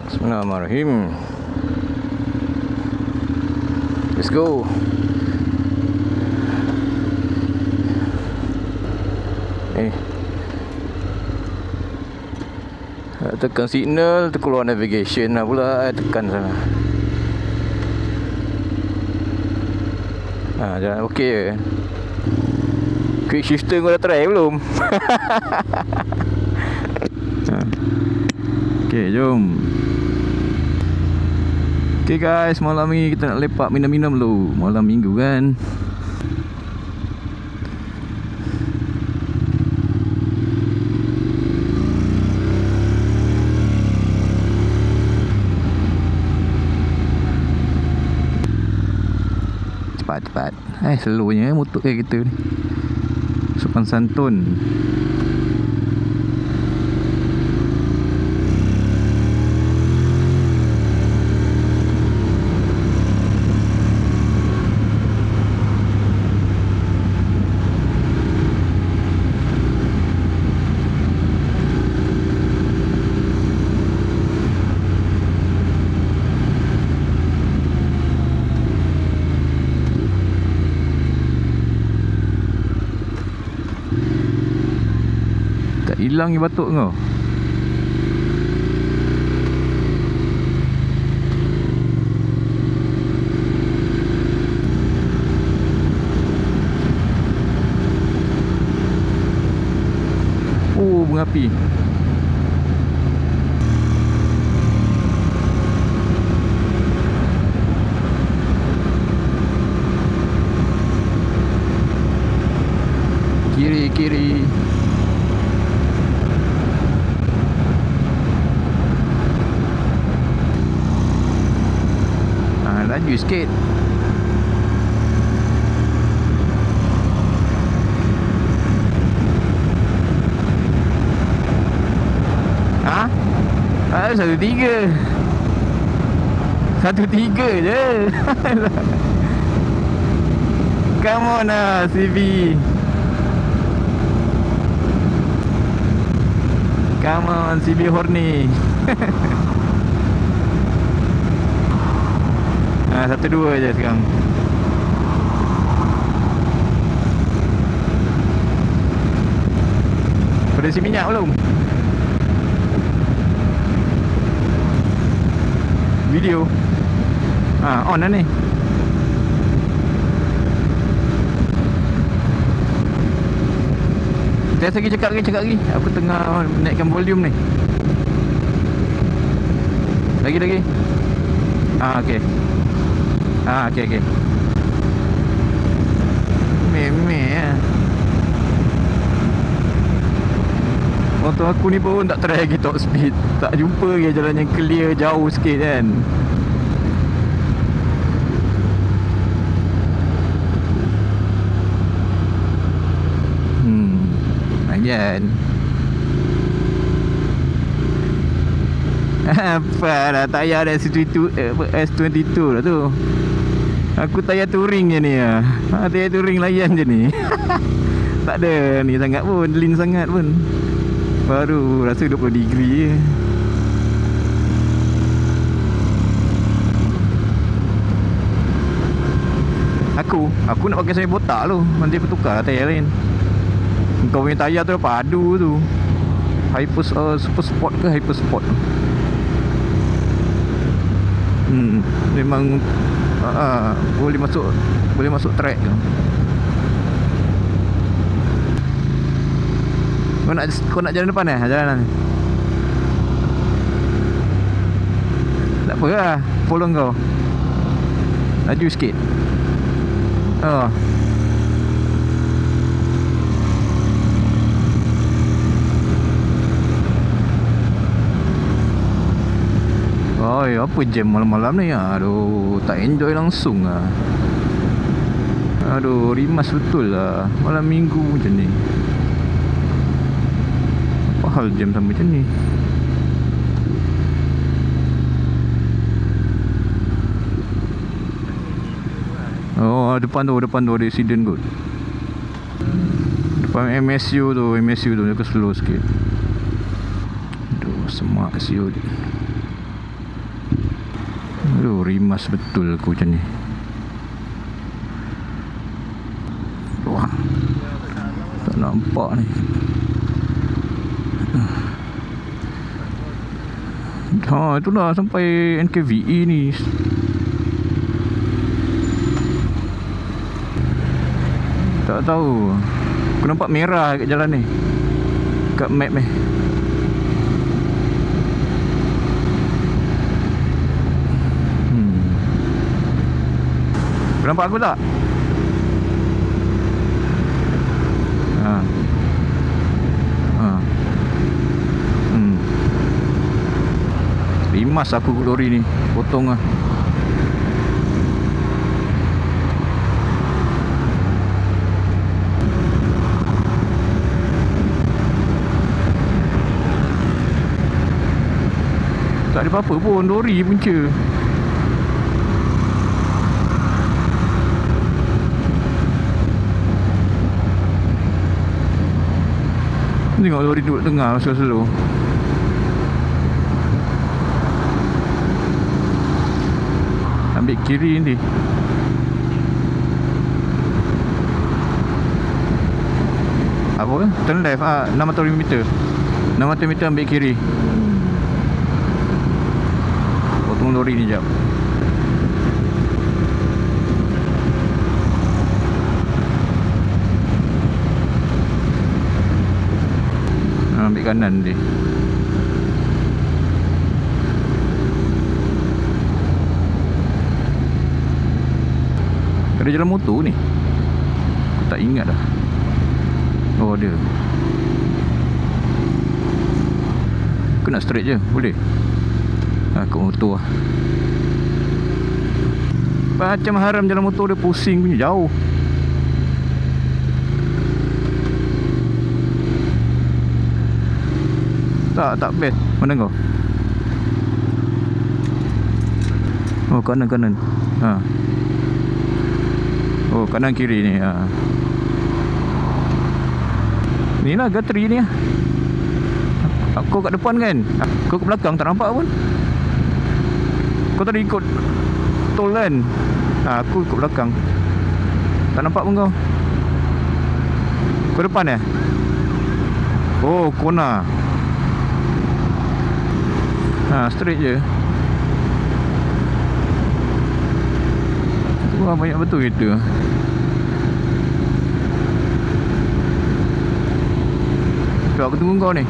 Bismillahirrahmanirrahim. Let's go. Tekan signal, terkeluar navigation lah pula. Tekan sana. Jalan okey ke? Quick shifter kau dah try belum? Okay, jom. Okay guys, malam ni kita nak lepak minum-minum dulu. Malam minggu kan. Cepat-cepat. Slownya motor kayak gitu ni. Sopan santun. Hilang ni batuk kau. Mengapi. Kiri. Laju sikit. Ada 1.3 je. Come on lah CV. Come on CV horny. 1.2 je sekarang. Berisi minyak belum? Video on dah ni. Test lagi, cakap lagi. Aku tengah naikkan volume ni. Lagi. Okey. Okey. Meh lah. Motor aku ni pun tak try lagi top speed. Tak jumpa lagi jalan yang clear jauh sikit kan. Lagian apa dah tayar S22 lah tu. Aku tayar touring je ni lah. Tayar touring layan je ni. Tak ada ni sangat pun, lean sangat pun. Baru rasa 20 degree je. Aku nak pakai saya botak tu. Nanti aku tukar tayar lain. Kau punya tayar tu padu tu. Super Sport ke Hyper Sport? Memang boleh masuk track tu. Kau nak jalan depan jalan. Tak apa lah, follow kau. Laju sikit. Apa jam malam-malam ni? Aduh, tak enjoy langsung lah. Aduh, rimas betul lah. Malam minggu macam ni. Apa hal jam sampai macam ni? Depan tu ada accident kot. Depan MSU tu aku slow sikit. Aduh, semak siut. Rimas betul aku macam ni. Wah, tak nampak ni. Ha, itulah sampai NKVE ni. Tak tahu. Aku nampak merah kat jalan ni, kat map ni. Kau nampak aku tak? Ha. Ha. Rimas aku lori ni. Potong lah. Tak ada apa-apa pun, lori punca. Tengok lori duduk tengah slow-slow. Ambil kiri ni. Apa? Turn left 600 meter. 600 meter ambil kiri. Potong lori ni jap. Ambil kanan dia. Ada jalan motor ni. Aku tak ingat dah. Oh ada. Aku nak straight je, boleh? Aku motor lah. Macam haram jalan motor dia, pusing punya, jauh. Tak best. Mana kau? Oh kanan. Ha. Oh kanan kiri ni. Ha. Ni lah gatri ni lah. Kau kat depan kan? Kau kat belakang tak nampak pun. Kau tadi ikut tol kan? Ha, aku ikut belakang. Tak nampak pun kau. Kau depan eh? Oh kona. Ha, straight je. Wah, banyak betul kereta. Jom aku tunggu kau ni.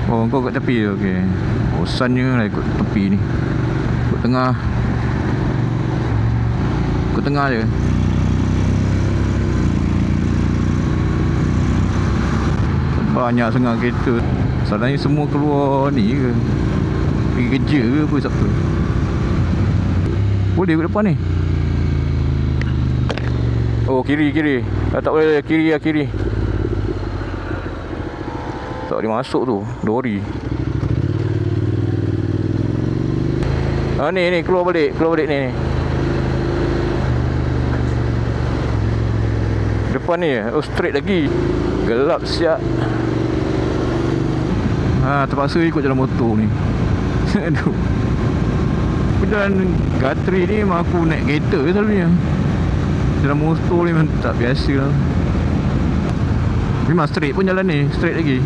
Oh, kau kat tepi je. Okey. Bosannya lah ikut tepi ni. Ikut tengah. Ikut tengah je. Banyak sangat kereta. Salahnya semua keluar ni ke? Pergi kerja ke apa siapa? Boleh ke depan ni? Oh kiri. Tak boleh kiri. Tak boleh masuk tu, lori. Ni keluar balik ni. Depan ni, oh straight lagi. Gelap siap. Terpaksa ikut jalan motor ni. Aduh. Jalan gatri ni memang aku naik kereta selalunya. Jalan motor ni memang tak biasa lah. Memang straight pun jalan ni, straight lagi.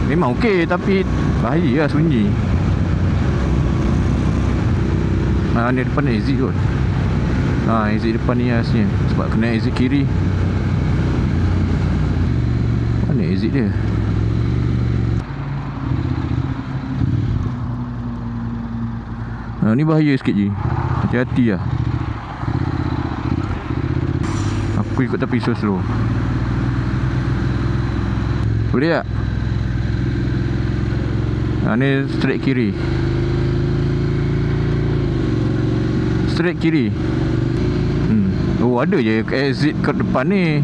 Memang okey tapi bahaya lah, sunyi. Ni depan ni exit kot. Exit depan ni asnya. Sebab kena exit kiri. Mana exit dia? Ni bahaya sikit je. Hati-hati lah. Aku ikut tepi slow. Boleh tak? Ni straight kiri. Straight kiri. Oh ada je exit ke depan ni.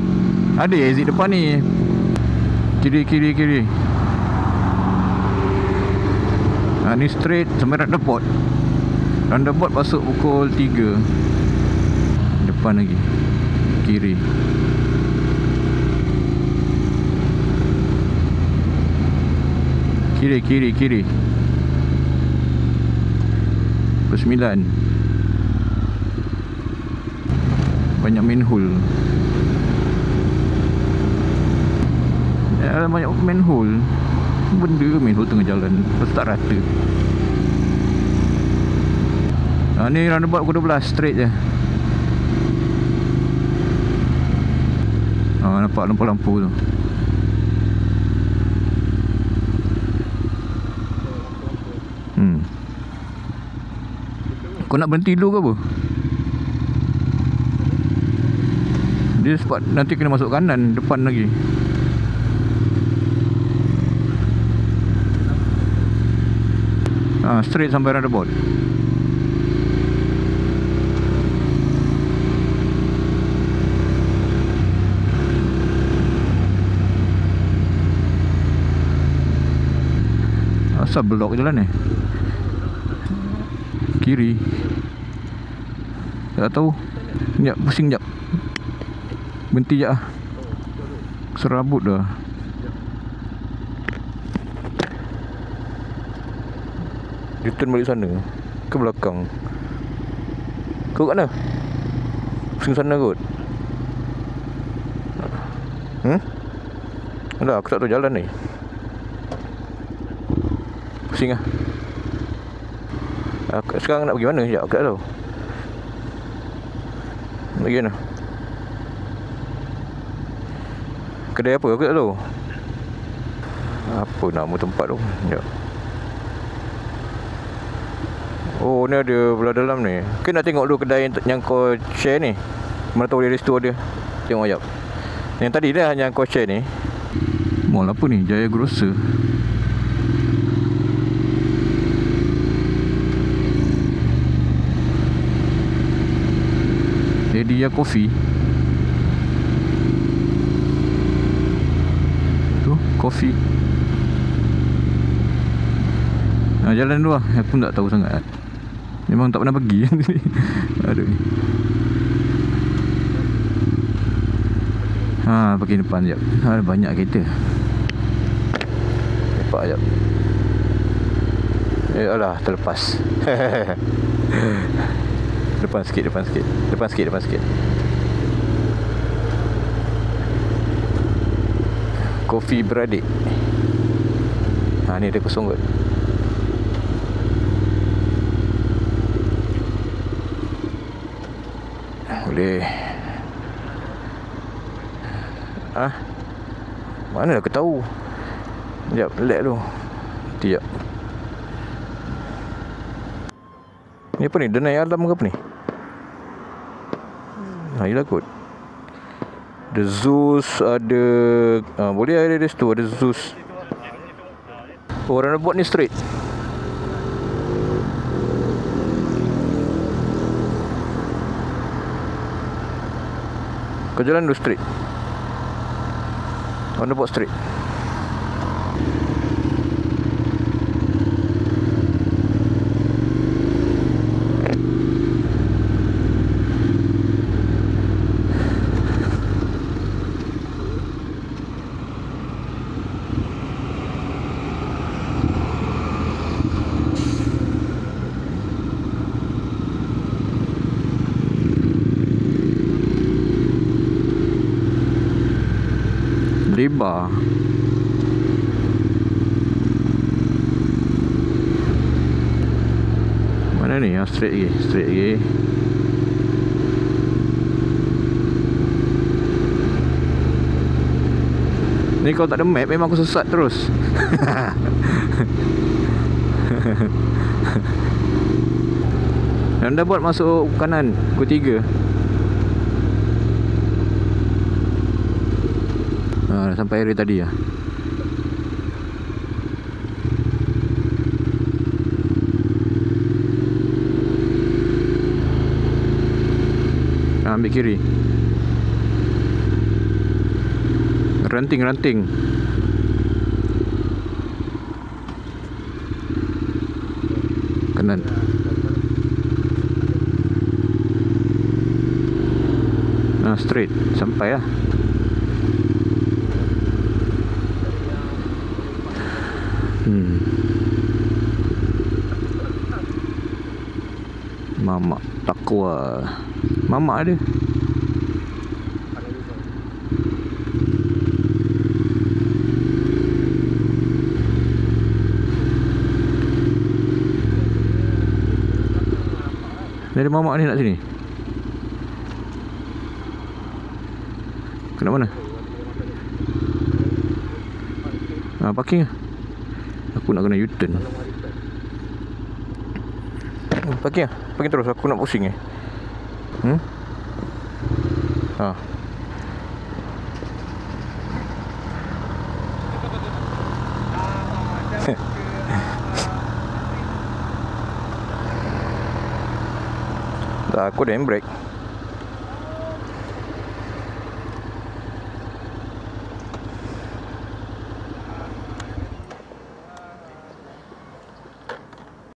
Ada exit depan ni. Kiri. Ni straight sampai roundabout. Roundabout masuk pukul 3. Depan lagi. Kiri. Kiri. Pukul 9. Banyak manhole. Banyak manhole. Benda ke manhole tengah jalan? Lepas tak rata. Ni roundabout pukul 12 straight je. Nampak lampu-lampu tu. Kau nak berhenti dulu ke apa? Dia sebab nanti kena masuk kanan, depan lagi. Straight sampai roundabout. Asal blok jalan ni? Kiri. Tak tahu. Sekejap, pusing sekejap. Berhenti sekejap lah. Serabut dah. Dia turn balik sana ke belakang. Kau kat mana? Pusing sana kot. Dah, aku tak tahu jalan ni. Pusing lah. Sekarang nak pergi mana? Sekejap, aku tak tahu. Nak pergi mana? Kedai apa? Aku tak tahu. Apa nama tempat tu? Sekejap. Oh, ni ada belah dalam ni. Ke nak tengok dulu kedai yang kau share ni? Mana tahu dari situ ada. Tengok sekejap. Yang tadi dah yang kau share ni. Mall apa ni? Jaya Grocer. Dia Coffee. Tu Coffee. Jalan dulu lah. Aku pun tak tahu sangat. Memang tak pernah pergi. Aduh. Pergi depan sekejap. Ada banyak kereta. Lepak sekejap. Alah, terlepas. Depan sikit. Depan sikit. Kopi beradik. Ni ada kosong kot. Boleh. Mana aku tahu. Sekejap, lag tu. Sekejap. Ni apa ni? Denai alam ke apa ni? Yelah kot. The Zeus ada. Boleh ada di situ. Ada Zeus. Orang nak buat ni straight. Kau jalan dulu straight. Orang nak buat straight. Lebar. Mana ni? Straight lagi. Ni kalau tak ada map memang aku sesat terus. Dan dah buat masuk kanan pukul 3. Dah sampai area tadi lah. Ambil kiri. Ranting. Kanan. Straight sampai lah. Mamak Takwa. Mamak ada. Dari mamak ni nak sini. Kena mana? Parking lah. Aku nak kena U-turn. Parking lah. Parking terus. Aku nak pusing Tak, aku dah handbrake.